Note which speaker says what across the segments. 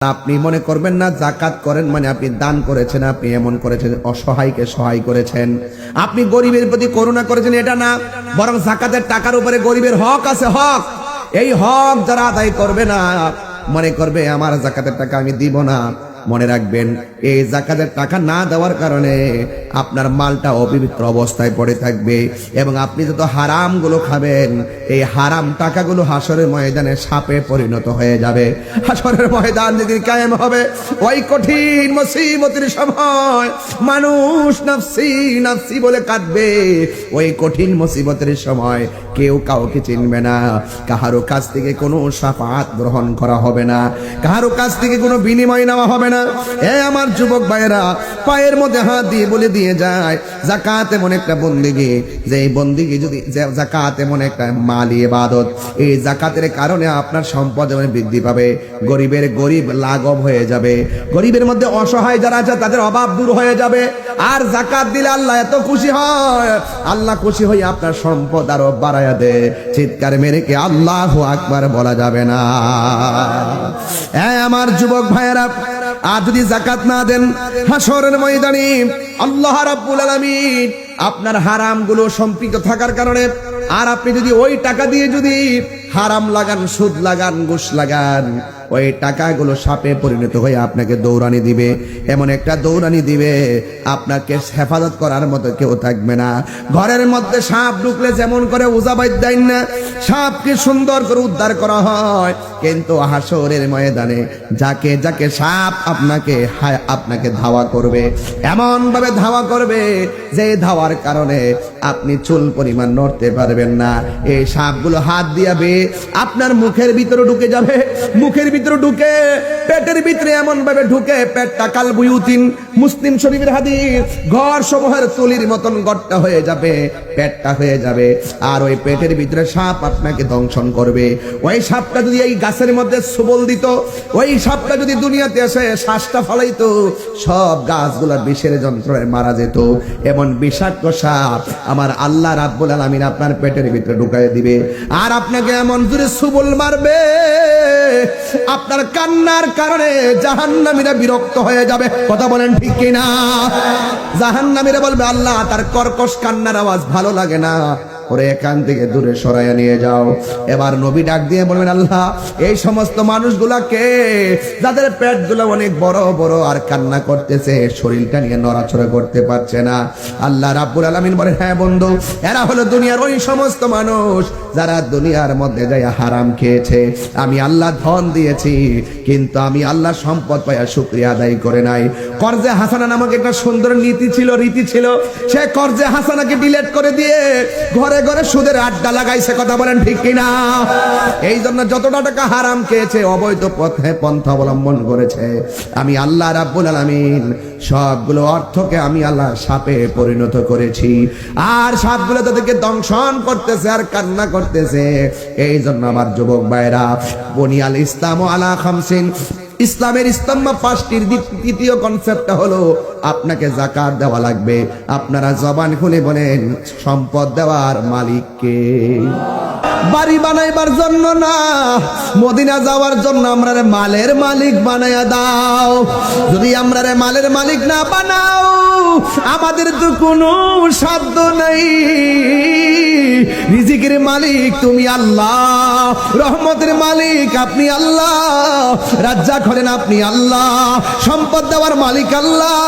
Speaker 1: আপনি মনে করবেন না যাকাত করেন মানে আপনি দান করেছেন, আপনি এমন করেছেন অসহায়কে সহায় করেছেন, আপনি গরিবের প্রতি করুণা করেছেন, এটা না। বরং যাকাতের টাকার উপরে গরিবের হক আছে, হক। এই হক যারা আদায় করবে না, মনে করবে আমার যাকাতের টাকা আমি দিব না, মনে রাখবেন এই যাকাতের টাকা না দেওয়ার কারণে আপনার মালটা অপবিত্র অবস্থায় পড়ে থাকবে এবং আপনি যত হারাম গুলো খাবেন এই হারাম টাকাগুলো হাসরের ময়দানে সাপে পরিণত হয়ে যাবে। হাসরের ময়দান যেদিন কায়েম হবে ওই কঠিন মুসিবতের সময় মানুষ নাফসি নাফসি বলে কাঁদবে। ওই কঠিন মুসিবতের সময় কেউ কাউকে চিনবে না, কাহারো কাছ থেকে কোনো শাফাআত গ্রহণ করা হবে না, কাহারো কাছ থেকে কোনো বিনিময় নেওয়া হবে না। এ আমার যুবক ভাইয়েরা, পায়ের মধ্যে হাত দিয়ে বলে দিয়ে যায় যাকাত এমন একটা বন্দেগী, যে এই বন্দেগী যদি যাকাত এমন একটা মালি ইবাদত, এই যাকাতের কারণে আপনার সম্পদ এমন বৃদ্ধি পাবে, গরিবের গরিব লাঘব হয়ে যাবে, গরিবের মধ্যে অসহায় যারা আছে তাদের অভাব দূর হয়ে যাবে। আর যাকাত দিলে আল্লাহ এত খুশি হয়, আল্লাহ খুশি হয়ে আপনার সম্পদ আরো বাড়ায়া দেয়। চিৎকার মেরে কে আল্লাহু আকবার বলা যাবে না। আমার যুবক ভাইয়েরা, আর যদি যাকাত না দেন হাসরের ময়দানে আল্লাহ রাব্বুল আলামিন আপনার হারাম গুলো সম্পৃক্ত থাকার কারণে, আর আপনি যদি ওই টাকা দিয়ে যদি হারাম লাগান, সুদ লাগান, ঘুষ লাগান, ওই টাকাগুলো সাপে পরিণত হয়ে আপনাকে দৌড়ানি দিবে, এমন একটা দৌড়ানি দিবে আপনাকে হেফাজত করার মতো কেউ থাকবে না। ঘরের মধ্যে সাপ ঢুকলে যেমন করে ওজাবাইদ দেন না, সাপকে সুন্দর করে উদ্ধার করা হয়, কিন্তু হাসরের ময়দানে যাকে যাকে সাপ আপনাকে ধাওয়া করবে, এমন ভাবে ধাওয়া করবে যে ধাওয়ার কারণে আপনি চুল পরিমাণ নড়তে পারবেন না। এই সাপগুলো হাত দিয়াবে আপনার মুখের ভিতরে ঢুকে যাবে, মুখের ভিতরে ঢুকে পেটের ভিতরে এমন ভাবে ঢুকে পেটটা কালবুয়ুতিন, মুসলিম শরীফের হাদিস, ঘর সমূহের তুলির মতন গড়টা হয়ে যাবে, পেটটা হয়ে যাবে, আর ওই পেটের ভিতরে সাপ আপনাকে দংশন করবে। ওই সাপটা যদি এই গাছের মধ্যে সবল দিত, ওই সাপটা যদি দুনিয়াতে এসে শ্বাসটা ফলাইতো, সব গাছগুলা বিষের যন্ত্রণায় মারা যেত। এমন বিষাক্ত সাপ আমার আল্লাহ রাব্বুল আলামিন আপনার পেটের ভিতরে ঢুকাই দিবে, আর আপনাকে এমন জোরে সবল মারবে আপনার কান্নার কারণে জাহান্নামীরা বিরক্ত হয়ে যাবে। কথা বলেন ঠিক কিনা? জাহান্নামীরা বলবে আল্লাহ তার কর্কশ কান্নার আওয়াজ ভালো লাগে না, ওরে এখান থেকে দূরে সরাইয়া নিয়ে যাও। এবার নবী ডাক দিয়ে বলবেন আল্লাহ এই সমস্ত মানুষগুলাকে যাদের পেটগুলো অনেক বড় বড় আর কান্না করতেছে, শরীরটা নিয়ে নড়াচড়া করতে পারছে না, আল্লাহ রাব্বুল আলামিন বলেন হ্যাঁ বন্ধু, এরা হলো দুনিয়ার ওই সমস্ত মানুষ যারা দুনিয়ার মধ্যে যায় হারাম খেয়েছে। আমি আল্লাহ ধন দিয়েছি কিন্তু আমি আল্লাহ সম্পদ পাইয়া শুকরিয়া আদায় করে নাই। কর্জে হাসানা নামক একটা সুন্দর রীতি ছিল, সে কর্জে হাসানাকে ডিলিট করে দিয়ে ঘরে ঘরে সুদের আড্ডা লাগাইছে। কথা বলেন ঠিক কিনা? এই জন্য যতটা টাকা হারাম খেয়েছে, অবৈধ পথে পন্থা অবলম্বন করেছে, আমি আল্লাহ রাব্বুল আলামিন সবগুলো অর্থকে আমি আল্লাহ সাপে পরিণত করেছি, আর সাপগুলো তাদেরকে দংশন করতেছে আর কান্না করতেছে। এই জন্য আমার যুবক ভাইরা, বুনিয়াল ইসলাম আলা খামসিন, ইসলামের স্তম্ভ পাঁচটির দ্বিতীয় কনসেপ্টটা হলো আপনাকে যাকাত দেওয়া লাগবে। আপনারা জবান খুলে বলেন সম্পদ দেওয়ার মালিক কে? বাড়ি বানাইবার জন্য না, মদিনা যাওয়ার জন্য আমরা মালের মালিক বানায়া দাও। যদি আমরা মালের মালিক না বানাও, আমাদের তো কোনো সাধ্য নাই। রিজিকের মালিক তুমি আল্লাহ, রহমতের মালিক আপনি আল্লাহ, রাজ্জাক হলেন আপনি আল্লাহ, সম্পদ দেওয়ার মালিক আল্লাহ,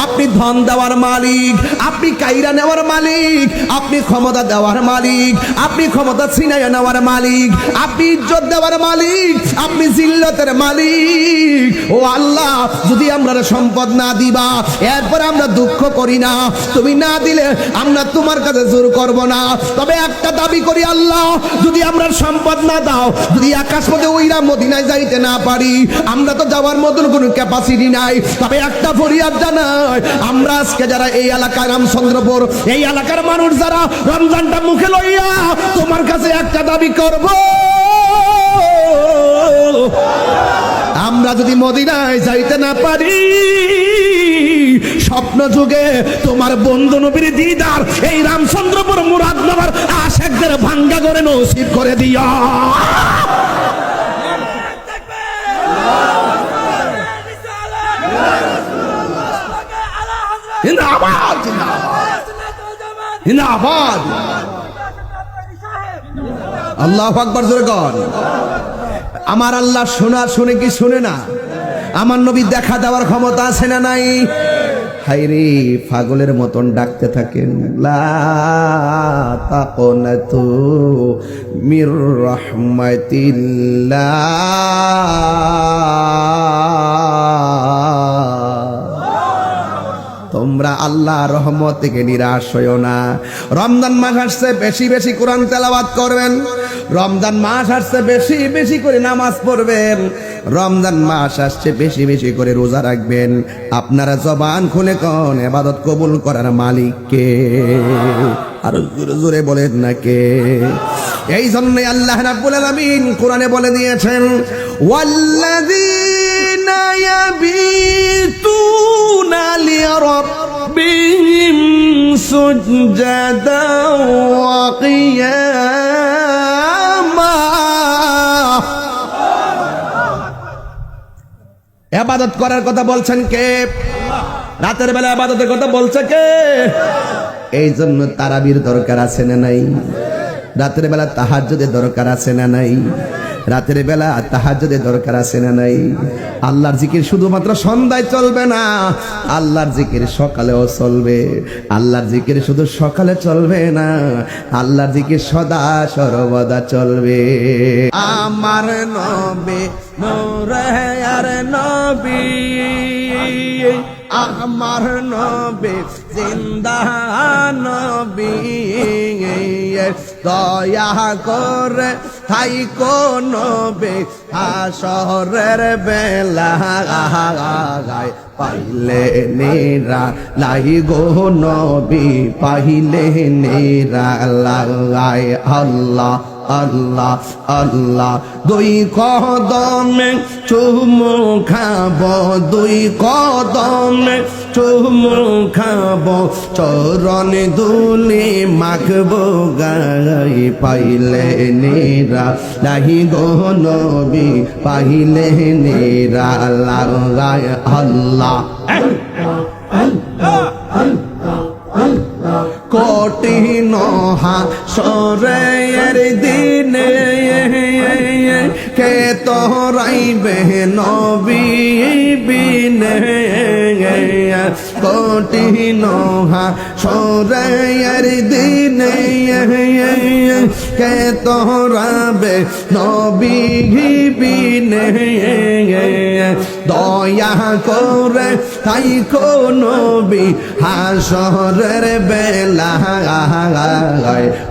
Speaker 1: আপনি ধন দেওয়ার মালিক, আপনি কাইরা নেওয়ার মালিক, আপনি ক্ষমতা দেওয়ার মালিক, আপনি ক্ষমতা ছিনাইয়া নেওয়ার মালিক, আপনি ইজ্জত দেওয়ার মালিক, আপনি জিল্লতের মালিক। ও আল্লাহ, যদি আমরা সম্পদ না দিবা এরপর আমরা দুঃখ করি না, তুমি না দিলে আমরা তোমার কাছে জোর করব না। তবে একটা দাবি করি আল্লাহ, যদি আমরা সম্পদ না দাও, যদি আকাশ পথে ওইরা মদিনায় যাইতে না পারি, আমরা তো যাওয়ার মতন কোনো ক্যাপাসিটি নাই, তবে একটা ফরিয়াদ জানাই, আমরা আজকে যারা এই এলাকায় রামচন্দ্রপুর, এই এলাকার মানুষ যারা রমজানটা মুখে লইয়া তোমার কাছে একটা দাবি করব, আমরা যদি মদিনায় যাইতে না পারি, স্বপ্ন যুগে তোমার বন্ধু নবীর দিদার এই রামচন্দ্রপুর মুরাদনগর আশেকদের ভাঙ্গা করে নসিব করে দিও। জিন্দাবাদ জিন্দাবাদ। আল্লাহু আকবার জোরে কর। আমার আল্লাহ শোনা শুনে কি শুনে না? আমার নবী দেখা দেওয়ার ক্ষমতা আছে না নাই? হায়রে পাগলের মতন ডাকতে থাকেন, লা তাকুনাতু মির রাহমাতিল্লাহ। তোমরা আল্লাহ রহমত থেকে নিরাশ হইও না। রমজান মাস আসছে, বেশি বেশি কোরআন তেলাওয়াত করবেন। রমজান মাস আসছে, বেশি বেশি করে নামাজ পড়বেন। রমজান মাস আসছে, বেশি বেশি করে রোজা রাখবেন। আপনারা জবান খুলে কোন ইবাদত কবুল করার মালিক কে? আর জোরে জোরে বলেন না কে? এই জন্যই আল্লাহ রাব্বুল আলামিন কোরআনে বলে দিয়েছেন, ওয়াল্লাযীনা ইয়াবিতুনা লিরাব্বিহিম সুজদাও ওয়া কিয়ামা। ইবাদত করার কথা বলছেন কে? রাতের বেলা ইবাদতের কথা বলছে কে? এই জন্য তারাবির দরকার আছে না নাই? রাতের বেলা তাহাজ্জুদের দরকার আছে না নাই? রাতের বেলা তাহাজ্জুদের দরকার আছে না নাই? আল্লাহর জিকির শুধুমাত্র সন্ধ্যায় চলবে না, আল্লাহর জিকির সকালেও চলবে। আল্লাহর জিকির শুধু সকালে চলবে না, আল্লাহর জিকির সদা সর্বদা চলবে। আমার নবী নূরের নবী, আমার নবী জিন্দা নবী, দয়া করে তাই কোন নবী হাসরের বেলা পাইলে নেরা লাই গো নবী, পাইলে নেরা লাই। আল্লাহ আল্লাহ আল্লাহ। দুই কদমে চুমু খাব, দুই কদমে চুমু খাব, চরণ দুলি মাখব গাই, পাইলে নেরা লাহি গো নবী, পাইলে নেরা লাই। আল্লাহ কঠিন হাসরের দিনে কে তোরাইবে নবী বিনে, কঠিন হাসরের দিনে কে তোরাবে নবী বিনে, দয়া করে তাই কোন নবী হাসরের বেলা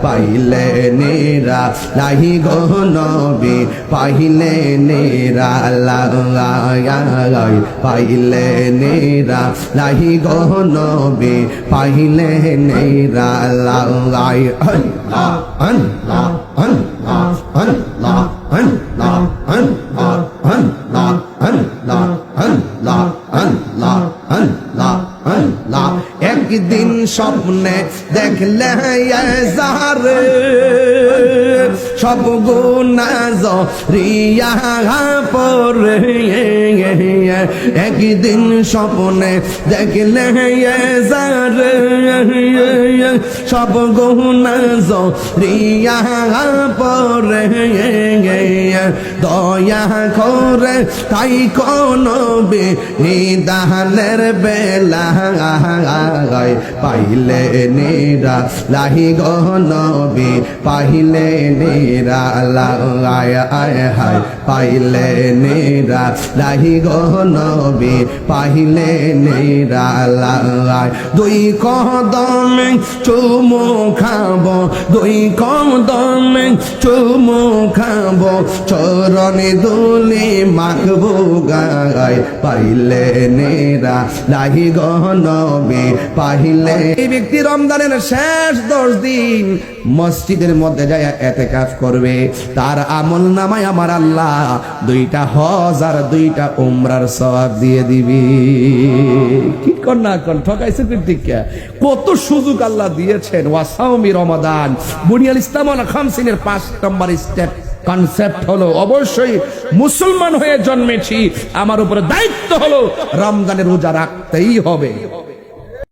Speaker 1: পাইলে নেরা লাহি গো নবী, পাইলে নেরা লাই, পাইলে নেরা লাহি গো নবী, পাইলে নেরা লাই। আল্লাহ আল্লাহ আল্লাহ আল্লাহ আল্লাহ আল্লাহ আল্লাহ আল্লাহ আল্লাহ আল্লাহ আল্লাহ আল্লাহ। একদিন স্বপ্নে দেখলে যারে সব গুনাহ জরিয়া পড়ে, একদিন স্বপ্নে দেখলে যারে সব গুনাহ জরিয়া পড়ে, দয়া করে তাই কোন নবী নিদানের বেলা পাইলে নেরা লাহি গো নবী, পাইলে নেরা লাই। হায় পাইলে নেরা লাহি গো নবী, পাইলে নেরা লাই। দুই কদমে চুমু খাব, দুই কদমে চুমু খাব, চরণে দুলি মাখব গাই, পাইলে নেরা লাহি গো নবী, পাইলে। এই ব্যক্তি রমজানের শেষ 10 দিন মসজিদের মধ্যে যায় ইতিকাফ করবে, তার আমল নামায় আমার আল্লাহ 2টা হজ আর 2টা উমরার সওয়াব দিয়ে দিবি। কি কর না কর, ঠকাইছে কৃতিকা। কত সুযোগ আল্লাহ দিয়েছেন। ওয়াসাউমি রমাদান, বুনিয়াল ইসলাম আলা খামসিনের 5 নম্বর স্টেপ কনসেপ্ট হলো, অবশ্যই মুসলমান হয়ে জন্মেছি, আমার উপরে দায়িত্ব হলো রমজানের রোজা রাখতেই হবে।